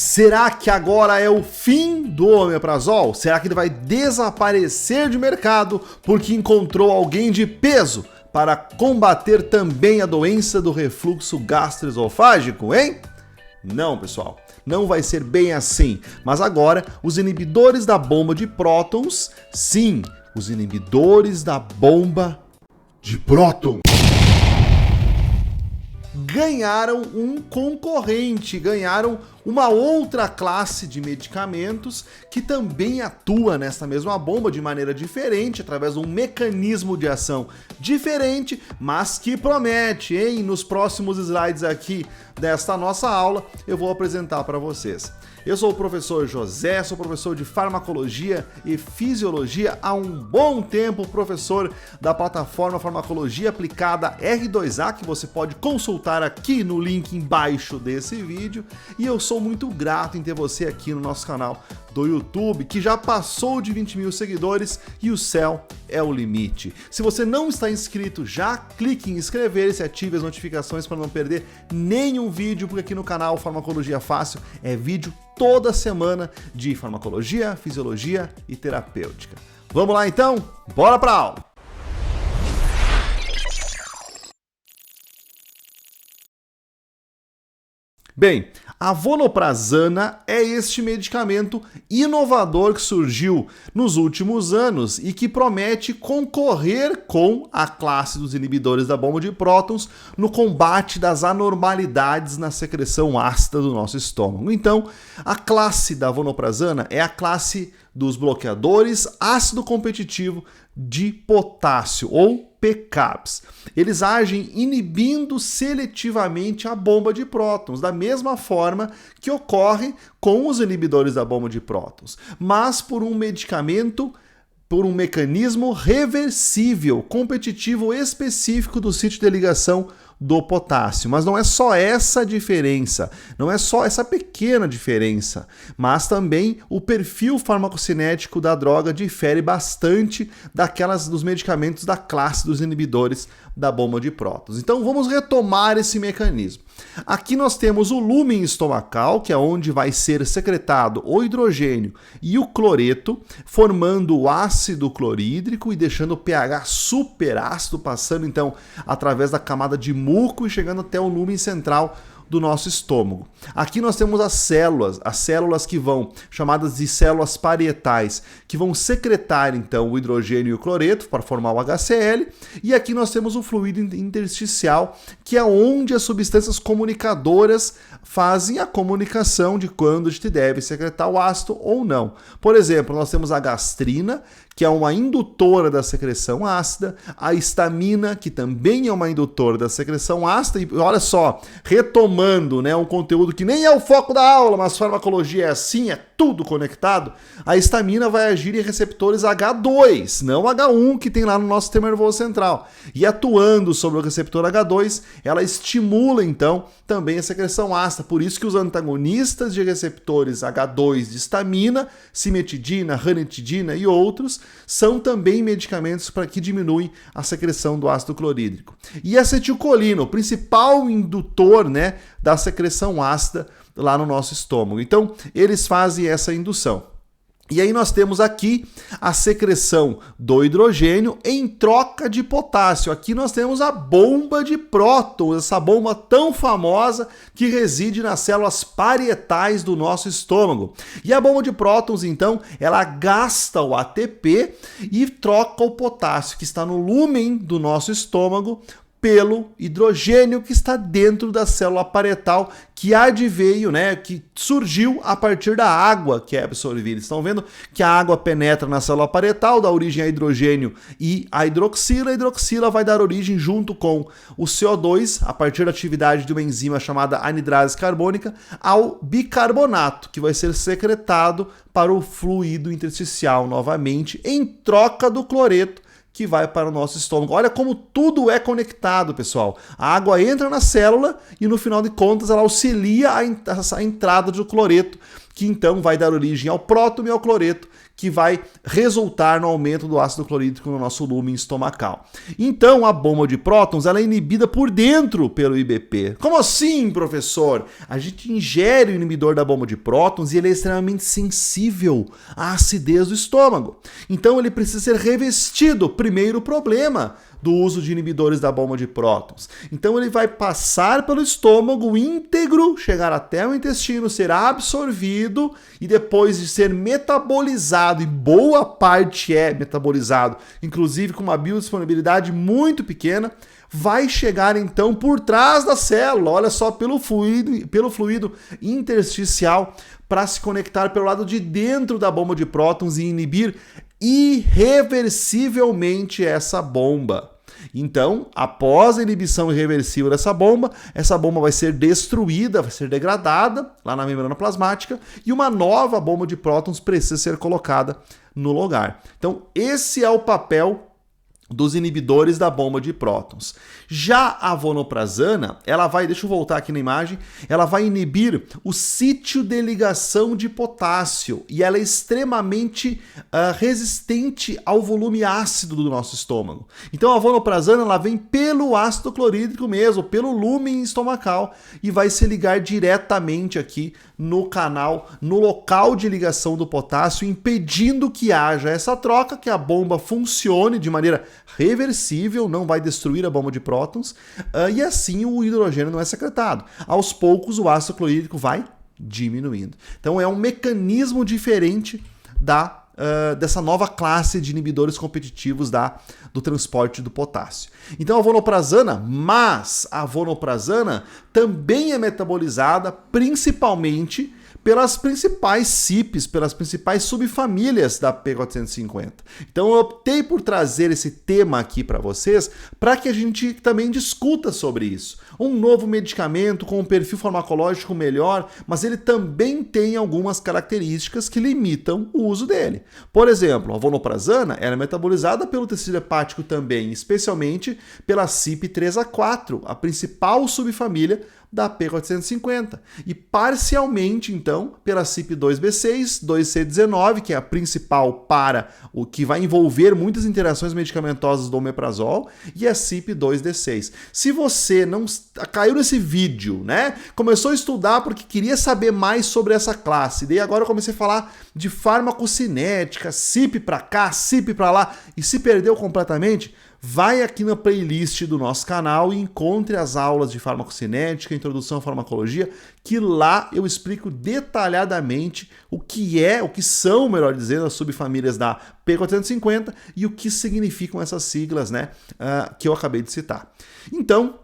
Será que agora é o fim do omeprazol? Será que ele vai desaparecer de mercado porque encontrou alguém de peso para combater também a doença do refluxo gastroesofágico, hein? Não, pessoal, não vai ser bem assim. Mas agora, os inibidores da bomba de prótons, sim, os inibidores da bomba de prótons, ganharam um concorrente, ganharam uma outra classe de medicamentos que também atua nessa mesma bomba de maneira diferente, através de um mecanismo de ação diferente, mas que promete, hein? Nos próximos slides aqui desta nossa aula, eu vou apresentar para vocês. Eu sou o professor José, sou professor de farmacologia e fisiologia há um bom tempo, professor da plataforma Farmacologia Aplicada R2A, que você pode consultar aqui no link embaixo desse vídeo, e eu sou muito grato em ter você aqui no nosso canal do YouTube, que já passou de 20 mil seguidores e o céu é o limite. Se você não está inscrito, já clique em inscrever-se e ative as notificações para não perder nenhum vídeo, porque aqui no canal Farmacologia Fácil é vídeo toda semana de farmacologia, fisiologia e terapêutica. Vamos lá então? Bora para a aula! Bem, a vonoprazana é este medicamento inovador que surgiu nos últimos anos e que promete concorrer com a classe dos inibidores da bomba de prótons no combate das anormalidades na secreção ácida do nosso estômago. Então, a classe da vonoprazana é a classe dos bloqueadores ácido competitivo de potássio, ou PCABs. Eles agem inibindo seletivamente a bomba de prótons, da mesma forma que ocorre com os inibidores da bomba de prótons, mas por um mecanismo reversível, competitivo específico do sítio de ligação do potássio. Mas não é só essa diferença, não é só essa pequena diferença, mas também o perfil farmacocinético da droga difere bastante dos medicamentos da classe dos inibidores da bomba de prótons. Então vamos retomar esse mecanismo. Aqui nós temos o lúmen estomacal, que é onde vai ser secretado o hidrogênio e o cloreto, formando o ácido clorídrico e deixando o pH superácido, passando então através da camada de muco e chegando até o lúmen central do nosso estômago. Aqui nós temos as células que vão, chamadas de células parietais, que vão secretar então o hidrogênio e o cloreto para formar o HCl, e aqui nós temos o fluido intersticial, que é onde as substâncias comunicadoras fazem a comunicação de quando a gente deve secretar o ácido ou não. Por exemplo, nós temos a gastrina, que é uma indutora da secreção ácida, a histamina, que também é uma indutora da secreção ácida, e olha só, retomando, né, um conteúdo que nem é o foco da aula, mas farmacologia é assim, é tudo conectado, a histamina vai agir em receptores H2, não H1 que tem lá no nosso sistema nervoso central. E atuando sobre o receptor H2, ela estimula então também a secreção ácida, por isso que os antagonistas de receptores H2 de histamina, cimetidina, ranitidina e outros, são também medicamentos para que diminuem a secreção do ácido clorídrico. E a acetilcolina, o principal indutor, né, da secreção ácida lá no nosso estômago. Então, eles fazem essa indução. E aí nós temos aqui a secreção do hidrogênio em troca de potássio. Aqui nós temos a bomba de prótons, essa bomba tão famosa que reside nas células parietais do nosso estômago. E a bomba de prótons, então, ela gasta o ATP e troca o potássio que está no lúmen do nosso estômago pelo hidrogênio que está dentro da célula parietal, que adveio, né, que surgiu a partir da água que é absorvida. Estão vendo que a água penetra na célula parietal, dá origem a hidrogênio e a hidroxila vai dar origem junto com o CO2, a partir da atividade de uma enzima chamada anidrase carbônica, ao bicarbonato, que vai ser secretado para o fluido intersticial novamente, em troca do cloreto, que vai para o nosso estômago. Olha como tudo é conectado, pessoal. A água entra na célula e, no final de contas, ela auxilia a entrada do cloreto, que então vai dar origem ao próton e ao cloreto, que vai resultar no aumento do ácido clorídrico no nosso lumen estomacal. Então, a bomba de prótons ela é inibida por dentro pelo IBP. Como assim, professor? A gente ingere o inibidor da bomba de prótons e ele é extremamente sensível à acidez do estômago. Então, ele precisa ser revestido. Primeiro problema do uso de inibidores da bomba de prótons. Então ele vai passar pelo estômago íntegro, chegar até o intestino, ser absorvido e depois de ser metabolizado, e boa parte é metabolizado, inclusive com uma biodisponibilidade muito pequena, vai chegar então por trás da célula, olha só, pelo fluido intersticial, para se conectar pelo lado de dentro da bomba de prótons e inibir irreversivelmente essa bomba. Então, após a inibição irreversível dessa bomba, essa bomba vai ser destruída, vai ser degradada lá na membrana plasmática e uma nova bomba de prótons precisa ser colocada no lugar. Então, esse é o papel dos inibidores da bomba de prótons. Já a vonoprazana, ela vai, deixa eu voltar aqui na imagem, ela vai inibir o sítio de ligação de potássio e ela é extremamente resistente ao volume ácido do nosso estômago. Então a vonoprazana ela vem pelo ácido clorídrico mesmo, pelo lúmen estomacal e vai se ligar diretamente aqui no canal, no local de ligação do potássio, impedindo que haja essa troca, que a bomba funcione de maneira reversível, não vai destruir a bomba de prótons, e assim o hidrogênio não é secretado. Aos poucos o ácido clorídrico vai diminuindo. Então é um mecanismo diferente dessa nova classe de inibidores competitivos do transporte do potássio. Então a vonoprazana também é metabolizada principalmente pelas principais CYPs, pelas principais subfamílias da P450. Então eu optei por trazer esse tema aqui para vocês, para que a gente também discuta sobre isso. Um novo medicamento com um perfil farmacológico melhor, mas ele também tem algumas características que limitam o uso dele. Por exemplo, a vonoprazana é metabolizada pelo tecido hepático também, especialmente pela CYP3A4, a principal subfamília da P450, e parcialmente então pela CYP2B6, 2C19, que é a principal para o que vai envolver muitas interações medicamentosas do omeprazol, e a CYP2D6. Se você não caiu nesse vídeo, né, começou a estudar porque queria saber mais sobre essa classe, daí agora eu comecei a falar de farmacocinética, CYP para cá, CYP para lá, e se perdeu completamente, vai aqui na playlist do nosso canal e encontre as aulas de farmacocinética, introdução à farmacologia, que lá eu explico detalhadamente o que são, melhor dizendo, as subfamílias da P450 e o que significam essas siglas, né, que eu acabei de citar. Então,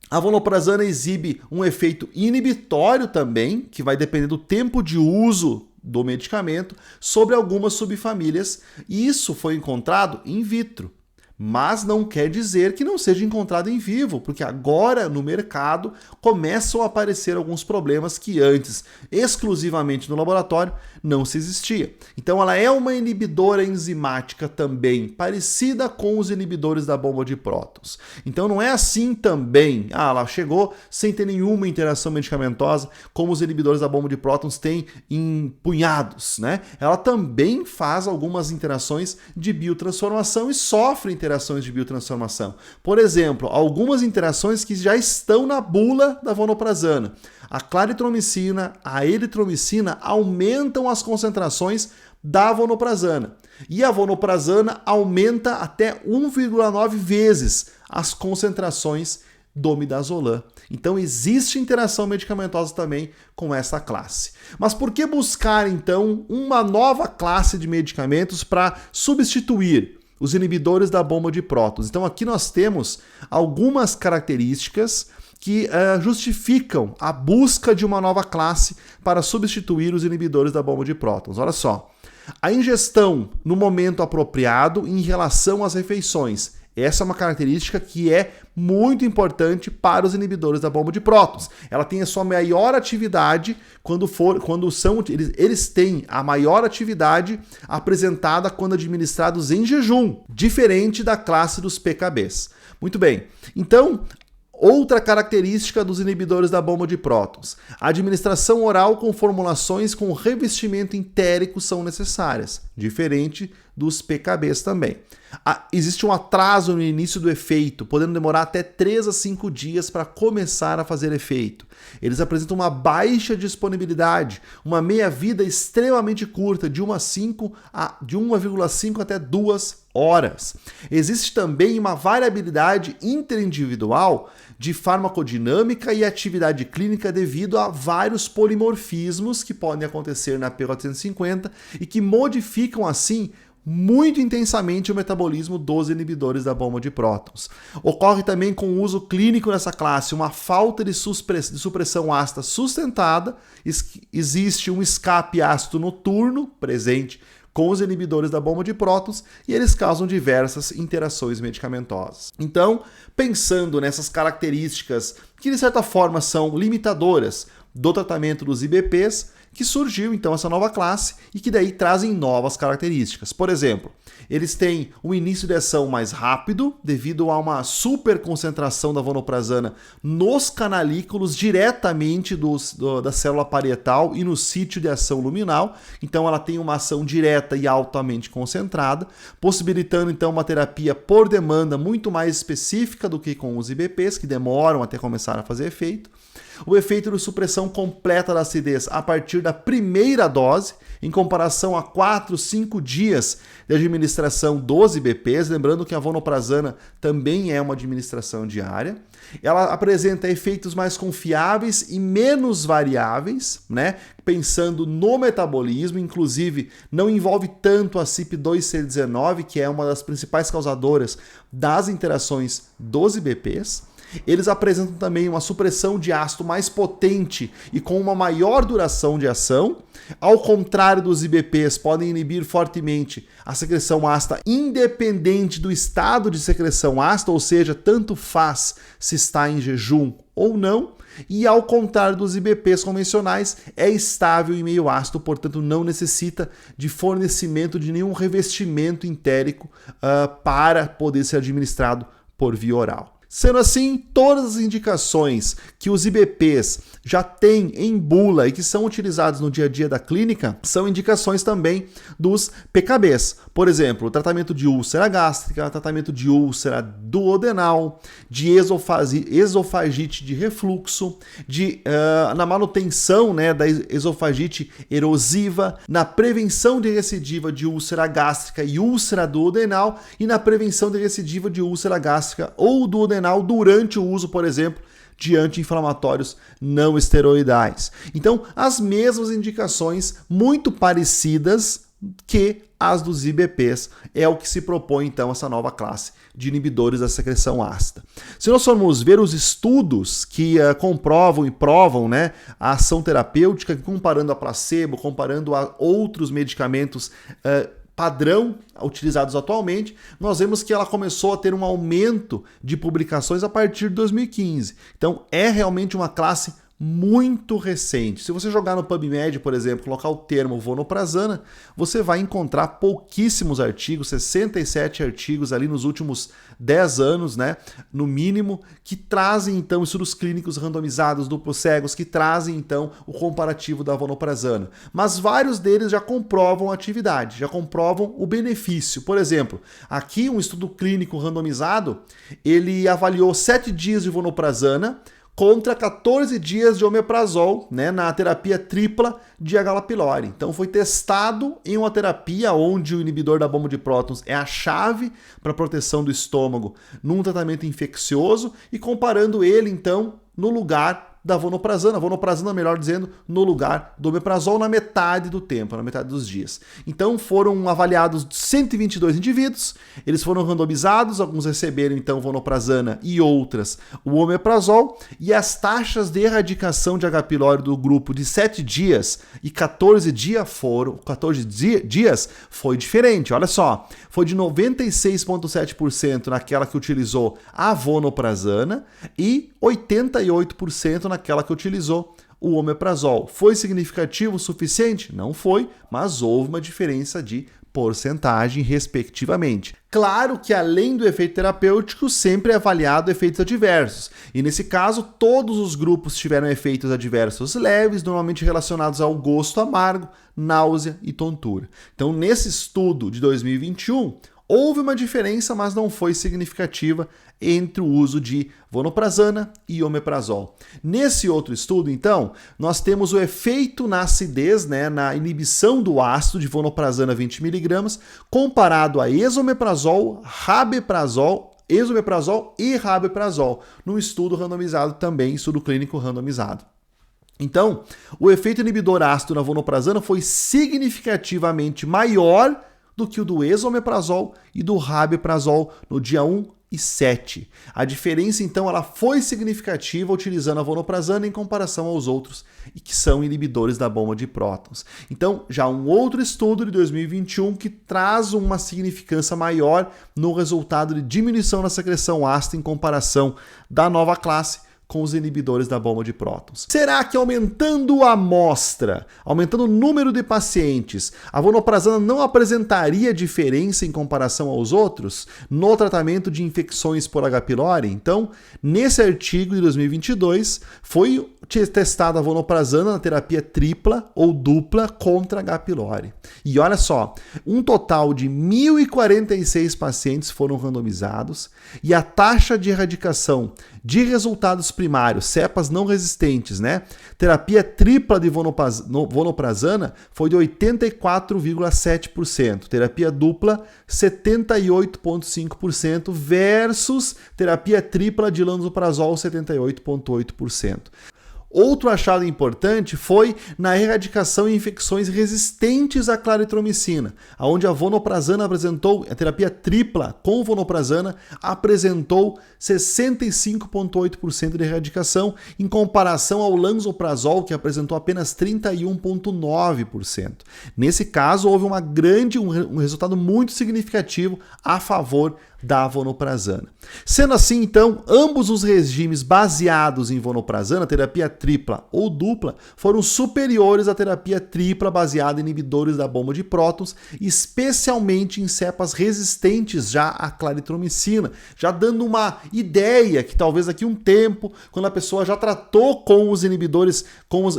a vonoprazana exibe um efeito inibitório também, que vai depender do tempo de uso do medicamento, sobre algumas subfamílias, e isso foi encontrado in vitro. Mas não quer dizer que não seja encontrado em vivo, porque agora no mercado começam a aparecer alguns problemas que antes, exclusivamente no laboratório, não se existia. Então ela é uma inibidora enzimática também, parecida com os inibidores da bomba de prótons. Então não é assim também, ela chegou sem ter nenhuma interação medicamentosa, como os inibidores da bomba de prótons têm em punhados, né? Ela também faz algumas interações de biotransformação e sofre interações de biotransformação. Por exemplo, algumas interações que já estão na bula da vonoprazana. A claritromicina, a eritromicina aumentam as concentrações da vonoprazana. E a vonoprazana aumenta até 1,9 vezes as concentrações do midazolam. Então existe interação medicamentosa também com essa classe. Mas por que buscar então uma nova classe de medicamentos para substituir os inibidores da bomba de prótons? Então aqui nós temos algumas características que justificam a busca de uma nova classe para substituir os inibidores da bomba de prótons. Olha só, a ingestão no momento apropriado em relação às refeições. Essa é uma característica que é muito importante para os inibidores da bomba de prótons. Ela tem a sua maior atividade eles têm a maior atividade apresentada quando administrados em jejum, diferente da classe dos PKBs. Muito bem. Então, Outra característica dos inibidores da bomba de prótons: a administração oral com formulações com revestimento entérico são necessárias, diferente dos PKBs também. Existe um atraso no início do efeito, podendo demorar até 3 a 5 dias para começar a fazer efeito. Eles apresentam uma baixa disponibilidade, uma meia-vida extremamente curta, de 1,5 até 2 horas. Existe também uma variabilidade interindividual de farmacodinâmica e atividade clínica devido a vários polimorfismos que podem acontecer na P450 e que modificam, assim, muito intensamente o metabolismo dos inibidores da bomba de prótons. Ocorre também com o uso clínico nessa classe uma falta de supressão ácida sustentada, existe um escape ácido noturno presente com os inibidores da bomba de prótons e eles causam diversas interações medicamentosas. Então, pensando nessas características que de certa forma são limitadoras do tratamento dos IBPs, que surgiu então essa nova classe e que daí trazem novas características. Por exemplo, eles têm um início de ação mais rápido devido a uma superconcentração da vonoprazana nos canalículos diretamente da célula parietal e no sítio de ação luminal. Então ela tem uma ação direta e altamente concentrada, possibilitando então uma terapia por demanda muito mais específica do que com os IBPs, que demoram até começar a fazer efeito. O efeito de supressão completa da acidez a partir da primeira dose, em comparação a 4, 5 dias de administração dos IBPs, lembrando que a vonoprazana também é uma administração diária. Ela apresenta efeitos mais confiáveis e menos variáveis, né? Pensando no metabolismo, inclusive não envolve tanto a CYP2C19, que é uma das principais causadoras das interações dos IBPs. Eles apresentam também uma supressão de ácido mais potente e com uma maior duração de ação. Ao contrário dos IBPs, podem inibir fortemente a secreção ácida independente do estado de secreção ácida, ou seja, tanto faz se está em jejum ou não. E ao contrário dos IBPs convencionais, é estável em meio ácido, portanto não necessita de fornecimento de nenhum revestimento entérico para poder ser administrado por via oral. Sendo assim, todas as indicações que os IBPs já têm em bula e que são utilizados no dia a dia da clínica são indicações também dos PKBs. Por exemplo, tratamento de úlcera gástrica, tratamento de úlcera duodenal, de esofagite de refluxo, na manutenção, né, da esofagite erosiva, na prevenção de recidiva de úlcera gástrica e úlcera duodenal e na prevenção de recidiva de úlcera gástrica ou duodenal durante o uso, por exemplo, de anti-inflamatórios não esteroidais. Então, as mesmas indicações muito parecidas que as dos IBPs é o que se propõe então essa nova classe de inibidores da secreção ácida. Se nós formos ver os estudos que comprovam e provam, né, a ação terapêutica, comparando a placebo, comparando a outros medicamentos padrão utilizados atualmente, nós vemos que ela começou a ter um aumento de publicações a partir de 2015. Então é realmente uma classe muito recente. Se você jogar no PubMed, por exemplo, colocar o termo vonoprazana, você vai encontrar pouquíssimos artigos, 67 artigos ali nos últimos 10 anos, né, no mínimo, que trazem então estudos clínicos randomizados, duplos cegos, que trazem então o comparativo da vonoprazana. Mas vários deles já comprovam a atividade, já comprovam o benefício. Por exemplo, aqui um estudo clínico randomizado, ele avaliou 7 dias de vonoprazana contra 14 dias de omeprazol, né, na terapia tripla de H. pylori. Então foi testado em uma terapia onde o inibidor da bomba de prótons é a chave para a proteção do estômago num tratamento infeccioso e comparando ele então no lugar da vonoprazana, melhor dizendo, no lugar do omeprazol na metade do tempo, na metade dos dias. Então foram avaliados 122 indivíduos, eles foram randomizados, alguns receberam então vonoprazana e outras o omeprazol, e as taxas de erradicação de H. pylori do grupo de 7 dias e 14 dias foi diferente, olha só, foi de 96,7% naquela que utilizou a vonoprazana e 88% naquela que utilizou o omeprazol. Foi significativo o suficiente? Não foi, mas houve uma diferença de porcentagem, respectivamente. Claro que além do efeito terapêutico, sempre é avaliado efeitos adversos. E nesse caso, todos os grupos tiveram efeitos adversos leves, normalmente relacionados ao gosto amargo, náusea e tontura. Então, nesse estudo de 2021, houve uma diferença, mas não foi significativa entre o uso de vonoprazana e omeprazol. Nesse outro estudo, então, nós temos o efeito na acidez, na inibição do ácido de vonoprazana 20mg, comparado a esomeprazol, rabeprazol e rabeprazol, num estudo randomizado também, estudo clínico randomizado. Então, o efeito inibidor ácido na vonoprazana foi significativamente maior do que o do esomeprazol e do rabeprazol no dia 1 e 7. A diferença, então, ela foi significativa utilizando a vonoprazana em comparação aos outros, e que são inibidores da bomba de prótons. Então, já um outro estudo de 2021 que traz uma significância maior no resultado de diminuição da secreção ácida em comparação da nova classe com os inibidores da bomba de prótons. Será que aumentando a amostra, aumentando o número de pacientes, a vonoprazana não apresentaria diferença em comparação aos outros no tratamento de infecções por H. pylori? Então, nesse artigo de 2022, foi testada a vonoprazana na terapia tripla ou dupla contra H. pylori. E olha só, um total de 1.046 pacientes foram randomizados e a taxa de erradicação de resultados primários, cepas não resistentes, terapia tripla de vonoprazana foi de 84,7%, terapia dupla 78,5% versus terapia tripla de lansoprazol 78,8%. Outro achado importante foi na erradicação de infecções resistentes à claritromicina, onde a vonoprazana apresentou, a terapia tripla com vonoprazana apresentou 65,8% de erradicação, em comparação ao lansoprazol, que apresentou apenas 31,9%. Nesse caso, houve um resultado muito significativo a favor da vonoprazana. Sendo assim, então, ambos os regimes baseados em vonoprazana, terapia tripla ou dupla, foram superiores à terapia tripla baseada em inibidores da bomba de prótons, especialmente em cepas resistentes já à claritromicina, já dando uma ideia que talvez daqui a um tempo, quando a pessoa já tratou com os inibidores, com os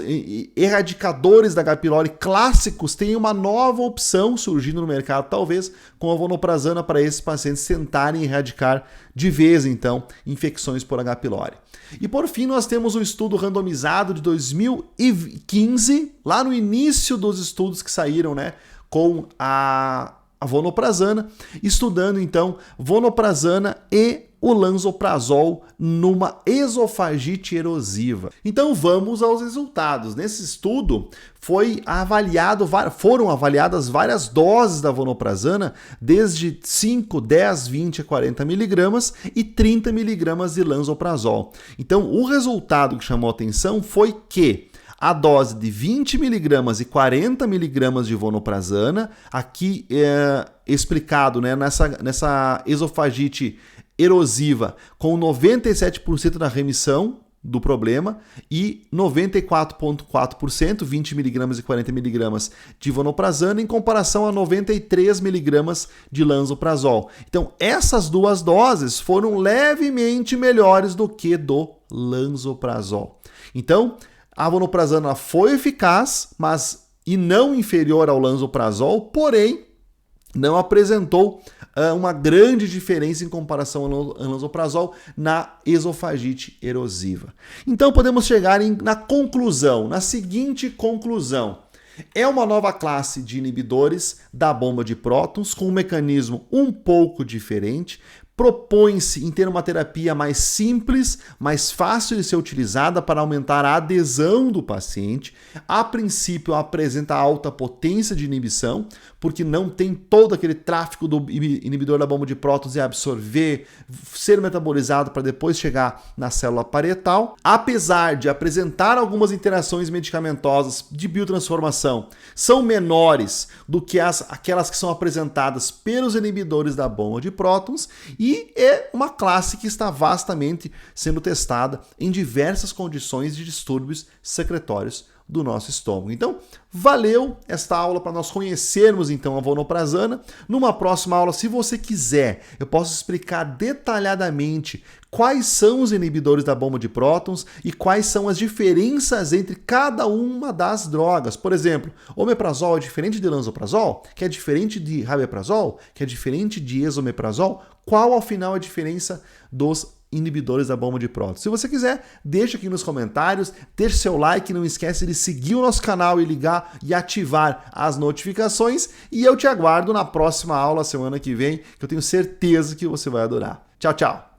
erradicadores da H. pylori clássicos, tem uma nova opção surgindo no mercado, talvez, com a vonoprazana para esses pacientes tentarem erradicar de vez, então, infecções por H. pylori. E por fim, nós temos o estudo randomizado de 2015, lá no início dos estudos que saíram, com a vonoprazana, estudando então vonoprazana e o lansoprazol numa esofagite erosiva. Então vamos aos resultados. Nesse estudo foram avaliadas várias doses da vonoprazana, desde 5, 10, 20 a 40 mg e 30 mg de lansoprazol. Então o resultado que chamou a atenção foi que a dose de 20 mg e 40 mg de vonoprazana, aqui explicado nessa esofagite erosiva, com 97% da remissão do problema e 94,4%, 20 mg e 40 mg de vonoprazana, em comparação a 93 mg de lansoprazol. Então, essas duas doses foram levemente melhores do que do lansoprazol. Então, a vonoprazana foi eficaz, mas e não inferior ao lansoprazol, porém, não apresentou uma grande diferença em comparação ao lansoprazol na esofagite erosiva. Então podemos chegar na seguinte conclusão. É uma nova classe de inibidores da bomba de prótons com um mecanismo um pouco diferente. Propõe-se em ter uma terapia mais simples, mais fácil de ser utilizada para aumentar a adesão do paciente. A princípio, apresenta alta potência de inibição, porque não tem todo aquele tráfego do inibidor da bomba de prótons e absorver, ser metabolizado para depois chegar na célula parietal. Apesar de apresentar algumas interações medicamentosas de biotransformação, são menores do que aquelas que são apresentadas pelos inibidores da bomba de prótons, e é uma classe que está vastamente sendo testada em diversas condições de distúrbios secretórios do nosso estômago. Então, valeu esta aula para nós conhecermos então a vonoprazana. Numa próxima aula, se você quiser, eu posso explicar detalhadamente quais são os inibidores da bomba de prótons e quais são as diferenças entre cada uma das drogas. Por exemplo, omeprazol é diferente de lansoprazol, que é diferente de rabeprazol, que é diferente de esomeprazol. Qual, ao final, a diferença dos inibidores da bomba de prótons? Se você quiser, deixa aqui nos comentários, deixa seu like, não esquece de seguir o nosso canal e ligar e ativar as notificações. E eu te aguardo na próxima aula, semana que vem, que eu tenho certeza que você vai adorar. Tchau, tchau!